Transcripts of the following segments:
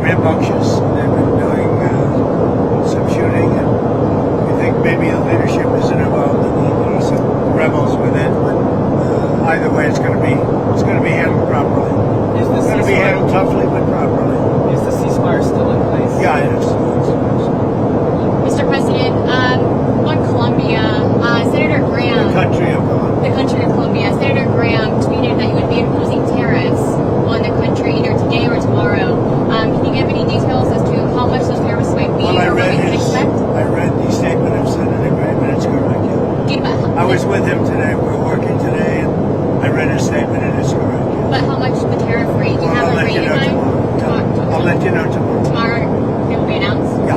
rambunctious. They've been doing some shooting, and we think maybe the leadership isn't involved in some rebels with it. But either way, it's going to be handled properly. Is the It's going to be handled toughly, but properly. Is the ceasefire still in place? Yeah, it is. Mr. President, on Colombia, Senator Graham, The country of Colombia. Senator Graham tweeted that you would be imposing tariffs on the country either today or tomorrow. Can you give any details as to how much those tariffs might be Well, or what we can expect? I read the statement of Senator Graham, and it's correct. Yeah. I was with him today. We were working today, and I read his statement, and it's correct. Yeah. But how much the tariff rate? Do you have I'll a let rate you in know mind? tomorrow. I'll let you know tomorrow. Tomorrow it will be announced? Yeah.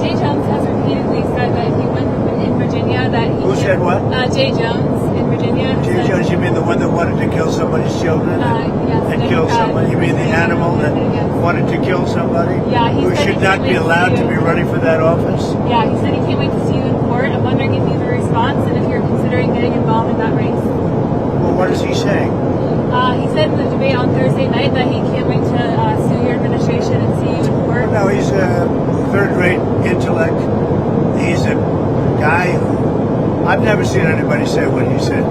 Jay Jones has repeatedly said that if he wins in Virginia, that he Who said what? Jay Jones in Virginia. Jay Jones, you mean the one that wanted to kill somebody's children Yes, and kill somebody? You mean the animal that wanted to kill somebody? Yeah, he who said should he not can't be wait to allowed see to be you. running for that office? Yeah, he said he can't wait to see you in court. I'm wondering if you have a response and if you're considering getting involved in that race. Well, what is he saying? He said in the debate on Thursday night that he can't wait to sue your administration and see you in court. No, he's a third-rate intellect. He's a guy who I've never seen anybody say what he said.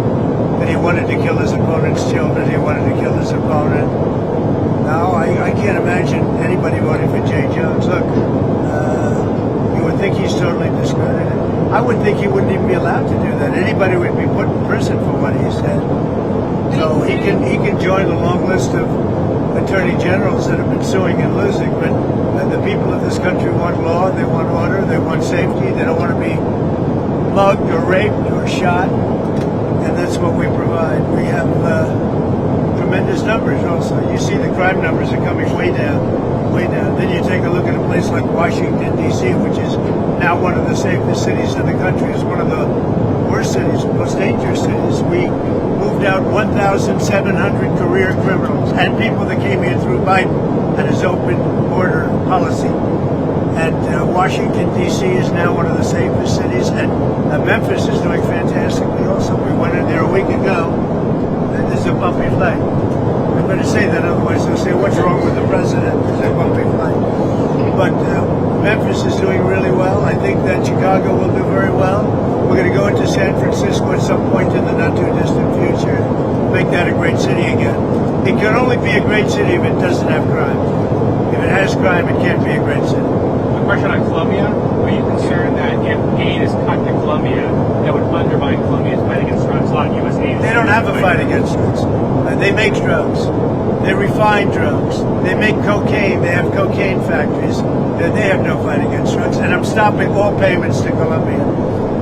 That he wanted to kill his opponent's children. He wanted to kill his opponent. No, I can't imagine anybody voting for Jay Jones. Look, you would think he's totally discredited. I would think he wouldn't even be allowed to do that. Anybody would be put in prison for what he said. So he can join the long list of attorney generals that have been suing and losing. But the people of this country want law, they want order, they want safety. They don't want to be mugged or raped or shot. And that's what we provide. We have tremendous numbers also. You see the crime numbers are coming way down, way down. Then you take a look at a place like Washington, D.C., which is now one of the safest cities in the country. It's one of the worst cities, most dangerous cities. We moved out 1,700 career criminals and people that came here through Biden and his open border policy. And Washington, D.C. is now one of the safest cities, and Memphis is doing fantastically also. We went in there a week ago, and there's a bumpy flight. I better say that, otherwise they'll say, what's wrong with the president? There's a bumpy flight. But Memphis is doing really well. I think that Chicago will do very well. We're going to go into San Francisco at some point in the not-too-distant future, make that a great city again. It can only be a great city if it doesn't have crime. If it has crime, it can't be a great city. A question on Colombia. Are you concerned that if aid is cut to Colombia, that would undermine Colombia's fight against drugs? A lot of U.S. aid. They don't have a fight against drugs. They make drugs. They refine drugs. They make cocaine. They have cocaine factories. They have no fight against drugs. And I'm stopping all payments to Colombia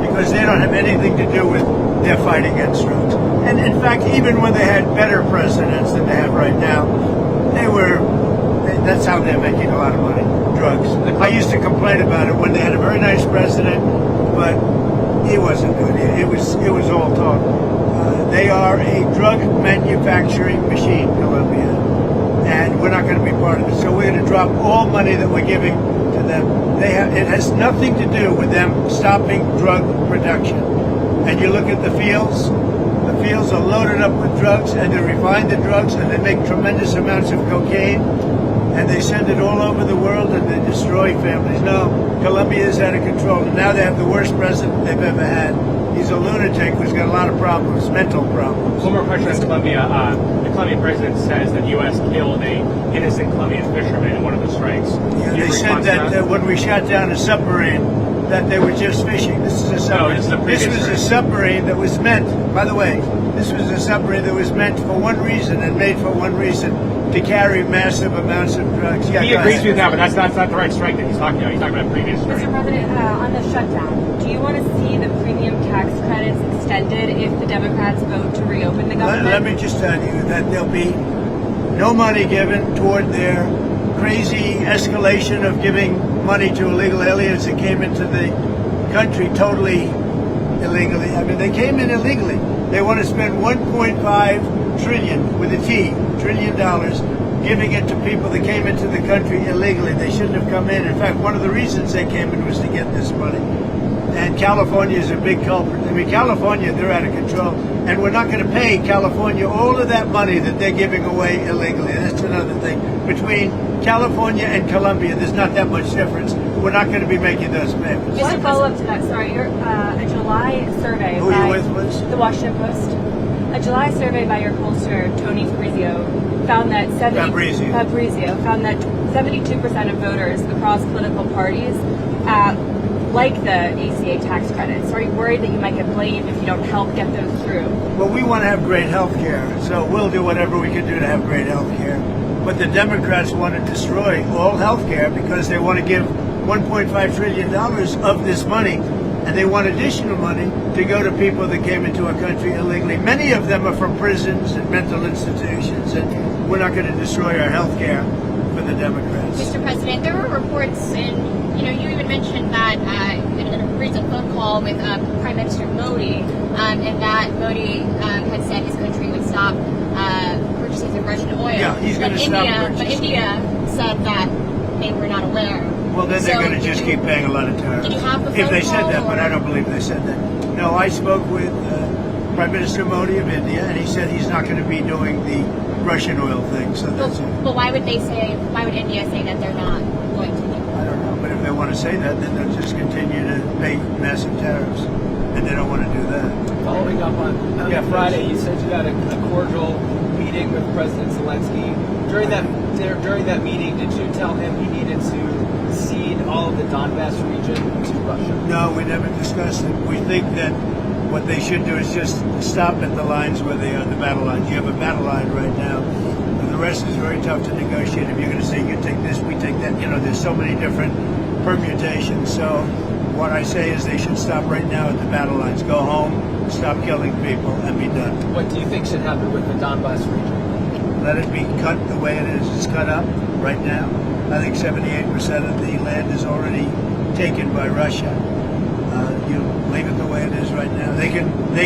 because they don't have anything to do with their fight against drugs. And in fact, even when they had better presidents than they have right now, that's how they're making a lot of money. Drugs. I used to complain about it when they had a very nice president, but he wasn't good. It was all talk. They are a drug manufacturing machine, Colombia, and we're not going to be part of it. So we're going to drop all money that we're giving to them. It has nothing to do with them stopping drug production. And you look at the fields are loaded up with drugs, and they refine the drugs, and they make tremendous amounts of cocaine, and they send it all over the world, and they destroy families. No, Colombia is out of control, and now they have the worst president they've ever had. He's a lunatic who's got a lot of problems, mental problems. One more question on Colombia. The Colombian president says that the U.S. killed a innocent Colombian fisherman in one of the strikes. Yeah, they said that when we shot down a submarine, that they were just fishing. This is a submarine. This was a submarine that was meant, by the way, this was a submarine that was meant for one reason and made for one reason, to carry massive amounts of drugs. Yeah, he agrees with that, but that's not the right strike that he's talking about. He's talking about a previous strike. Mr. President, on the shutdown, do you want to see the premium tax credits extended if the Democrats vote to reopen the government? Let me just tell you that there'll be no money given toward their crazy escalation of giving money to illegal aliens that came into the country totally illegally. I mean, they came in illegally. They want to spend 1.5 trillion with a T, $trillion, giving it to people that came into the country illegally. They shouldn't have come in. In fact, one of the reasons they came in was to get this money. And California is a big culprit. I mean, California, they're out of control. And we're not going to pay California all of that money that they're giving away illegally. That's another thing. Between California and Colombia, there's not that much difference. We're not going to be making those payments. Just a follow-up to that, sorry. A July survey Who are by you with, Liz? the Washington Post. A July survey by your pollster, Tony Fabrizio, found that 72% of voters across political parties like the ACA tax credits. Are you worried that you might get blamed if you don't help get those through? Well, we want to have great health care, so we'll do whatever we can do to have great health care. But the Democrats want to destroy all health care because they want to give $1.5 trillion of this money, and they want additional money to go to people that came into our country illegally. Many of them are from prisons and mental institutions, and we're not going to destroy our health care for the Democrats. Mr. President, there were reports, and you even mentioned that in a recent phone call with Prime Minister Modi, and that Modi had said his country would stop purchases of Russian oil. Yeah, he's going to stop purchasing. But India said that they were not aware. Well, then they're going to just keep paying a lot of tariffs. Did you have the If phone they said call, that, but or- I don't believe they said that. No, I spoke with Prime Minister Modi of India, and he said he's not going to be doing the Russian oil thing. So that's it. But why would India say that they're not going to do it? I don't know, but if they want to say that, then they'll just continue to pay massive tariffs, and they don't want to do that. Following up on Friday, you said you had a cordial meeting with President Zelensky. During that meeting, did you tell him he needed to cede all of the Donbass region to Russia? No, we never discussed it. We think that what they should do is just stop at the lines where they are, the battle lines. You have a battle line right now. And the rest is very tough to negotiate. If you're going to say, you take this, we take that, there's so many different permutations. So what I say is they should stop right now at the battle lines. Go home, stop killing people, and be done. What do you think should happen with the Donbass region? Let it be cut the way it is. It's cut up right now. I think 78% of the land is already taken by Russia. You leave it the way it is right now. They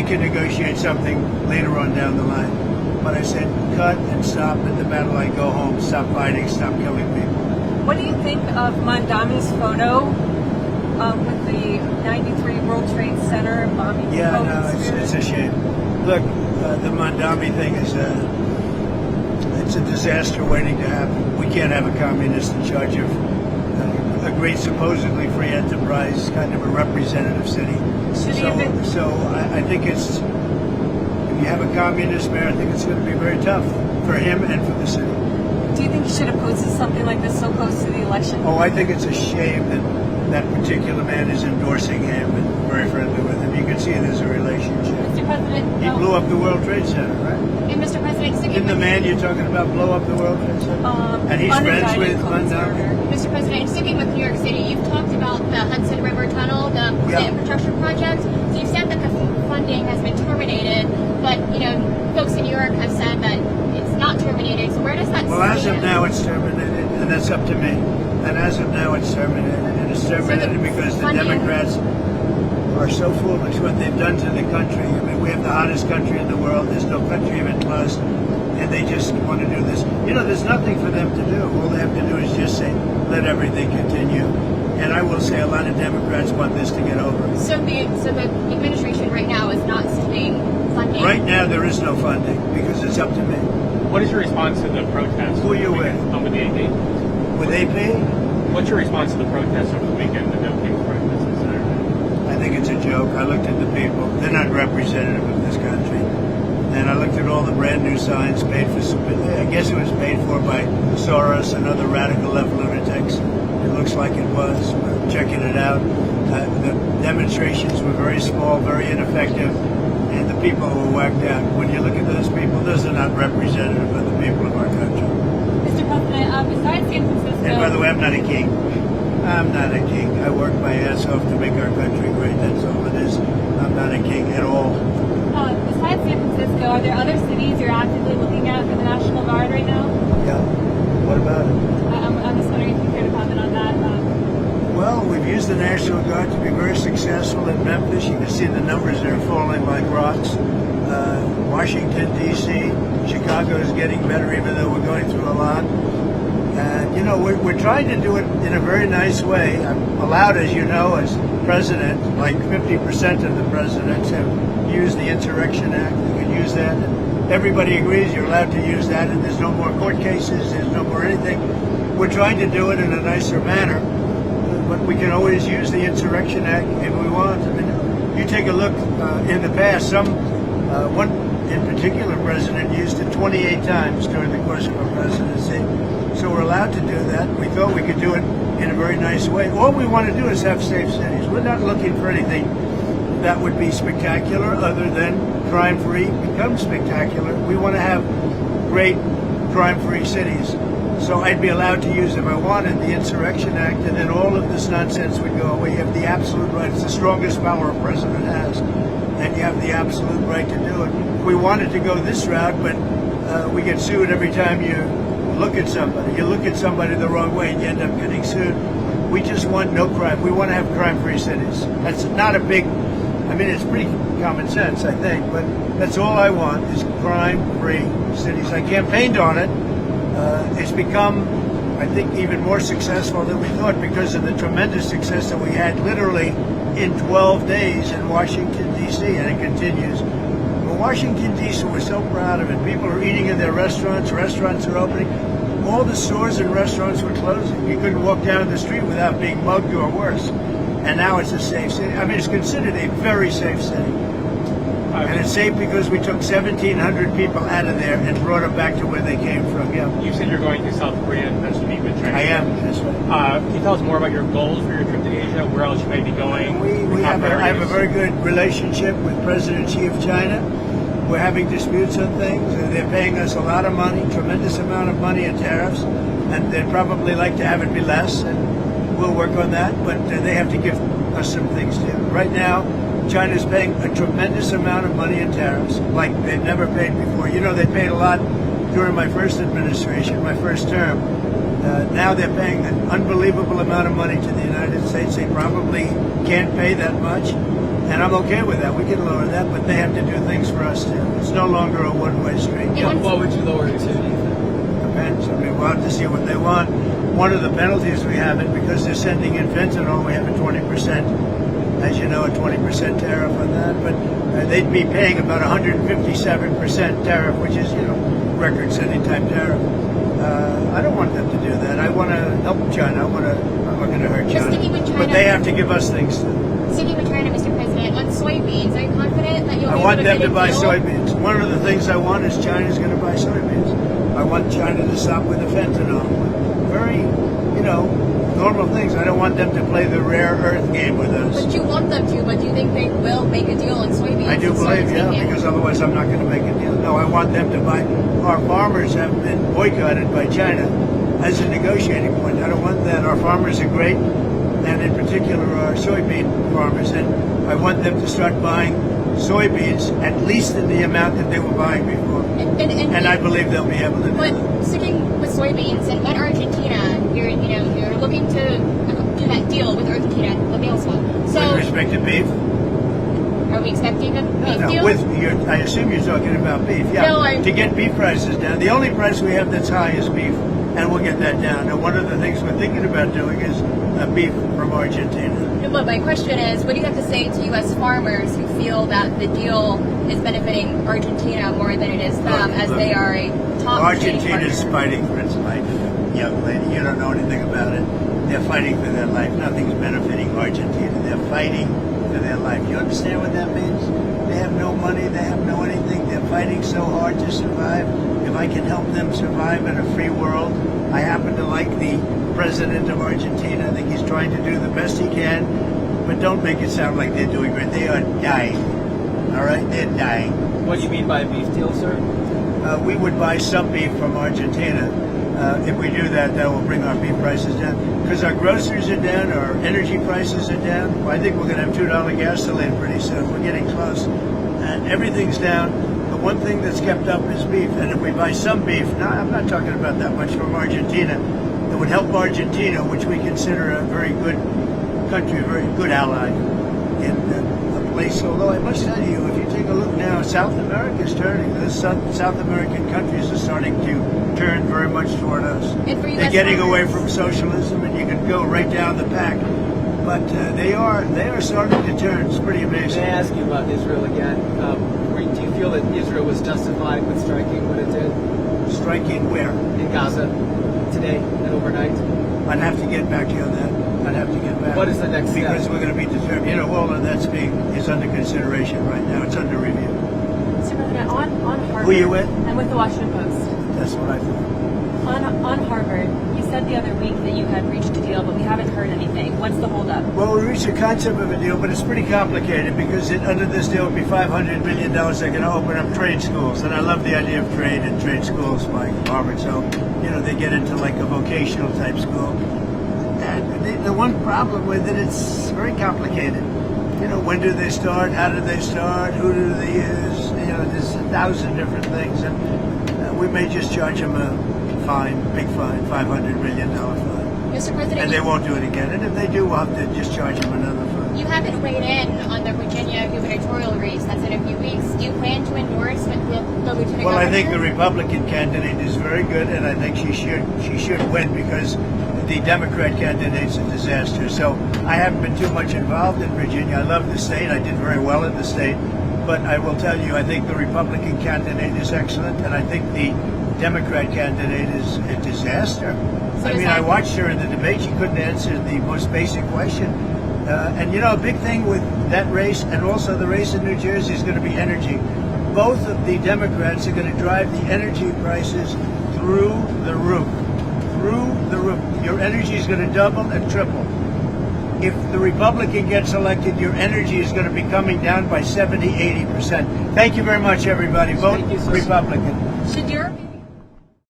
can negotiate something later on down the line. But I said cut and stop at the battle line. Go home. Stop fighting. Stop killing people. What do you think of Mamdani's photo with the 93 World Trade Center bombing? Yeah, no, it's a shame. Look, the Mamdani thing is it's a disaster waiting to happen. We can't have a communist in charge of a great, supposedly free enterprise, kind of a representative city. So I think if you have a communist mayor, I think it's going to be very tough for him and for the city. Do you think he should have posted something like this so close to the election? Oh, I think it's a shame that particular man is endorsing him and very friendly with him. You can see there's a relationship. Mr. President, He blew up the World Trade Center, right? And Mr. President, Didn't the man you're talking about blow up the World Trade Center? And he's friends with Mamdani? Mr. President, sticking with New York City, you've talked about the Hudson River Tunnel, the infrastructure project. So you said that the funding has been terminated, but folks in New York have said that it's not terminated. So where does that Well, as of stand? now, it's terminated, and that's up to me. And as of now, it's terminated, and it's terminated because the funding- Democrats are so foolish what they've done to the country. I mean, we have the hottest country in the world. There's no country even close, and they just want to do this. There's nothing for them to do. All they have to do is just say, let everything continue. And I will say a lot of Democrats want this to get over. So the administration right now is not sending funding. Right now, there is no funding because it's up to me. What is your response to the protests? Who are you with? With the AP. With AP, What's your response to the protests over the weekend, the No Kings protests on Saturday? I think it's a joke. I looked at the people. They're not representative of this country. And I looked at all the brand new signs paid for. I guess it was paid for by Soros and other radical left lunatics. It looks like it was. We're checking it out. The demonstrations were very small, very ineffective, and the people were whacked out. When you look at those people, those are not representative of the people of our country. Mr. President, besides San Francisco... And by the way, I'm not a king. I'm not a king. I work my ass off to make our country great. That's all it is. I'm not a king at all. Besides San Francisco, are there other cities you're actively looking at for the National Guard right now? Yeah. What about it? I'm just wondering if you care to comment on that. Well, we've used the National Guard to be very successful in Memphis. You can see the numbers there falling like rocks. Washington, D.C., Chicago is getting better, even though we're going through a lot. And You know, we're trying to do it in a very nice way. I'm allowed, as you know, as president, like 50% of the presidents have used the Insurrection Act. They can use that. And everybody agrees you're allowed to use that, and there's no more court cases, there's no more anything. We're trying to do it in a nicer manner, but we can always use the Insurrection Act if we want. I mean, you take a look in the past, one in particular president used it 28 times during the course of a presidency. So we're allowed to do that. We thought we could do it in a very nice way. All we want to do is have safe cities. We're not looking for anything that would be spectacular other than crime-free becomes spectacular. We want to have great crime-free cities. So I'd be allowed to use, if I wanted, the Insurrection Act, and then all of this nonsense would go away. You have the absolute right. It's the strongest power a president has, and you have the absolute right to do it. We wanted to go this route, but we get sued every time you look at somebody. You look at somebody the wrong way and you end up getting sued. We just want no crime. We want to have crime-free cities. That's not a big, I mean, it's pretty common sense, I think, but that's all I want is crime-free cities. I campaigned on it. It's become, I think, even more successful than we thought because of the tremendous success that we had literally in 12 days in Washington, D.C., and it continues. But Washington, D.C., we're so proud of it. People are eating in their restaurants. Restaurants are opening. All the stores and restaurants were closing. You couldn't walk down the street without being mugged or worse. And now it's a safe city. I mean, it's considered a very safe city. And it's safe because we took 1,700 people out of there and brought them back to where they came from. Yeah. You said you're going to South Korea and eventually meet with China. I am. That's right. Can you tell us more about your goals for your trip to Asia? Where else you may be going? I have a very good relationship with President Xi of China. We're having disputes on things. They're paying us a lot of money, tremendous amount of money in tariffs, and they'd probably like to have it be less, and we'll work on that, but they have to give us some things too. Right now, China's paying a tremendous amount of money in tariffs, like they've never paid before. You know, they paid a lot during my first administration, my first term. Now they're paying an unbelievable amount of money to the United States. They probably can't pay that much. And I'm okay with that. We can lower that, but they have to do things for us too. It's no longer a one-way street. What would you lower it to? Depends. I mean, we'll have to see what they want. One of the penalties we have is because they're sending in fentanyl, we have a 20%, as you know, a 20% tariff on that. But they'd be paying about 157% tariff, which is, you know, record-setting type tariff. I don't want them to do that. I want to help China. I'm not going to hurt China. But they have to give us things too. Sticking with China, Mr. President, on soybeans, are you confident that you'll be able to I want them get to a buy deal? soybeans. One of the things I want is China's going to buy soybeans. I want China to stop with the fentanyl. Very, you know, normal things. I don't want them to play the rare earth game with us. But you want them to, but do you think they will make a deal on soybeans? I do believe, yeah, because otherwise I'm not going to make a deal. No, I want them to buy. Our farmers have been boycotted by China as a negotiating point. I don't want that. Our farmers are great, and in particular our soybean farmers, and I want them to start buying soybeans at least in the amount that they were buying before. And I believe they'll be able to do But that. sticking with soybeans, and in Argentina, you're looking to do that deal with Argentina. Let me also. So, With respect to beef? are we expecting a beef deal? I assume you're talking about beef. Yeah, No, to get beef prices down. The only price we have that's high is beef, and we'll get that down. And one of the things we're thinking about doing is beef from Argentina. But my question is, what do you have to say to U.S. farmers who feel that the deal is benefiting Argentina more than it is them, as they are a top Argentina's fighting for its life, young lady. You don't know anything about it. They're fighting for their life. Nothing's benefiting Argentina. They're fighting for their life. You understand what that means? They have no money. They have no anything. They're fighting so hard to survive. If I can help them survive in a free world, I happen to like the president of Argentina. I think he's trying to do the best he can, but don't make it sound like they're doing great. They are dying. All right? They're dying. What do you mean by a beef deal, sir? We would buy some beef from Argentina. If we do that, that will bring our beef prices down. Because our groceries are down, our energy prices are down. Well, I think we're going to have $2 gasoline pretty soon. We're getting close. And everything's down. The one thing that's kept up is beef. And if we buy some beef, now I'm not talking about that much from Argentina, it would help Argentina, which we consider a very good country, a very good ally in a place. Although I must tell you, if you take a look now, South America is turning. The South American countries are starting to turn very much much toward us. And for They're U.S. getting away farmers? from socialism, and you can go right down the pack. But they are starting to turn. It's pretty May I amazing. ask you about Israel again? Do you feel that Israel was justified with striking what it did Striking where? in Gaza today and overnight? I'd have to get back to you on that. I'd have to get back. What is the next step? Because we're going to be determined. You know, all of that's is under consideration right now. It's under review. Mr. President, on Harvard. Who you with? I'm with the Washington Post. That's what I thought. On Harvard, you said the other week that you had reached a deal, but we haven't heard anything. What's the holdup? Well, we reached a concept of a deal, but it's pretty complicated because under this deal would be $500 million. They're going to open up trade schools, and I love the idea of trade and trade schools like Harvard. So, you know, they get into like a vocational type school. And the one problem with it, it's very complicated. You know, when do they start? How do they start? Who do they use? You know, there's 1,000 different things, and we may just charge them a big fine, $500 million fine. Mr. President, And they won't do it again. And if they do, we'll have to just charge them another fine. you haven't weighed in on the Virginia gubernatorial race that's in a few weeks. Do you plan to endorse the lieutenant governor? Well, I think the Republican candidate is very good, and I think she should win because the Democrat candidate's a disaster. So I haven't been too much involved in Virginia. I love the state. I did very well in the state. But I will tell you, I think the Republican candidate is excellent, and I think the Democrat candidate is a disaster. I mean, I watched her in the debate. She couldn't answer the most basic question. And, you know, a big thing with that race and also the race in New Jersey is going to be energy. Both of the Democrats are going to drive the energy prices through the roof. Through the roof. Your energy is going to double and triple. If the Republican gets elected, your energy is going to be coming down by 70, 80%. Thank you very much, everybody. Vote Thank you, sir. Republican. Should your